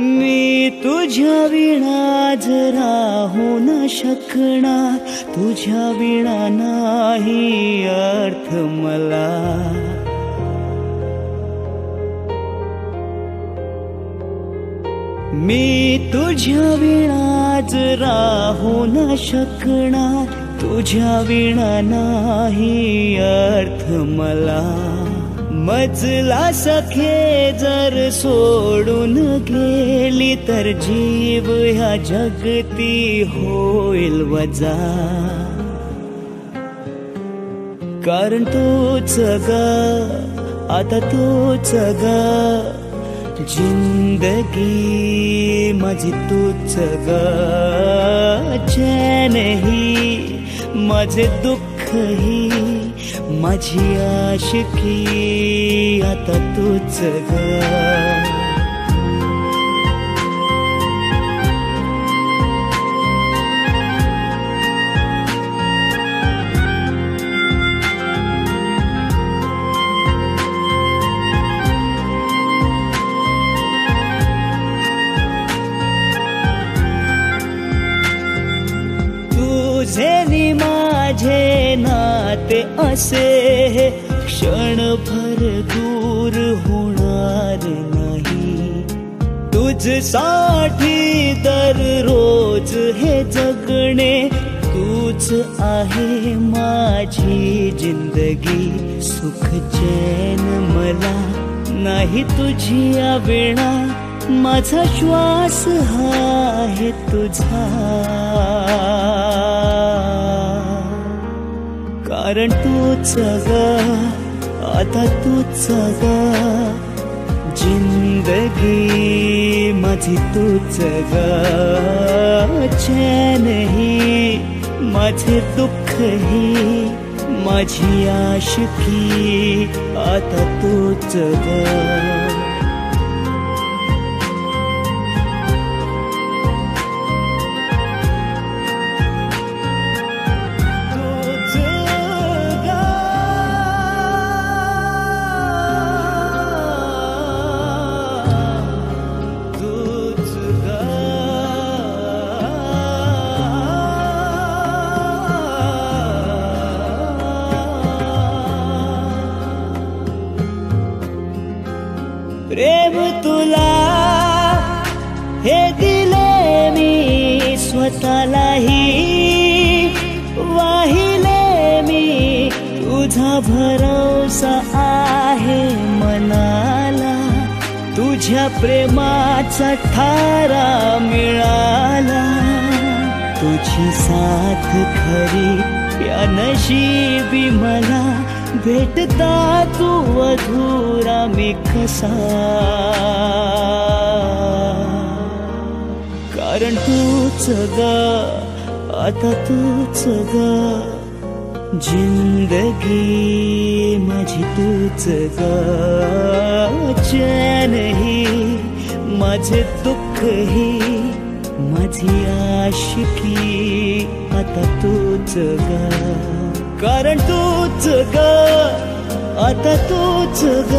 मी तुझ्या विना राहू न शकणार, तुझ्या विना नाही अर्थ मला। मी तुझ्या विना राहू न शकणार, तुझ्या विना नाही अर्थ मला। मजला सखे जर सोडून गेली तर जीव ह्या जगती होईल वजा। कारण तूच ग, आता तूच ग, जिंदगी माझी तूच ग। चैन ही माझे दुःख ही माझी आशिकी आता तूच ग। तुझे नि माझे नाते असे क्षणभर दूर होणार नाही। तुझसाठी दररोज हे जगणे, तूच आहे माझी जिंदगी। सुख चैन मला नाही तुझी विना, माझा श्वास हा आहे तुझा। कारण तूच ग, आता तूच ग, जिंदगी माझी तूच ग। चैन ही माझे दुःख ही माझी आशिकी आता तूच ग। प्रेम तुला हे दिले मी स्वतःलाही, वाहिले मी तुझा भरोसा आहे मनाला। तुझ्या प्रेमाचा ठारा मिळाला, तुझी साथ खरी या नशिबी मला। भेटता तू अधुरा मी कसा, कारण तूच ग, आता तूच ग, जिंदगी माझी तूच ग। चैन ही माझे दुःख ही माझी आशिकी आता तूच ग। कारण तूच ग, आता तूच ग।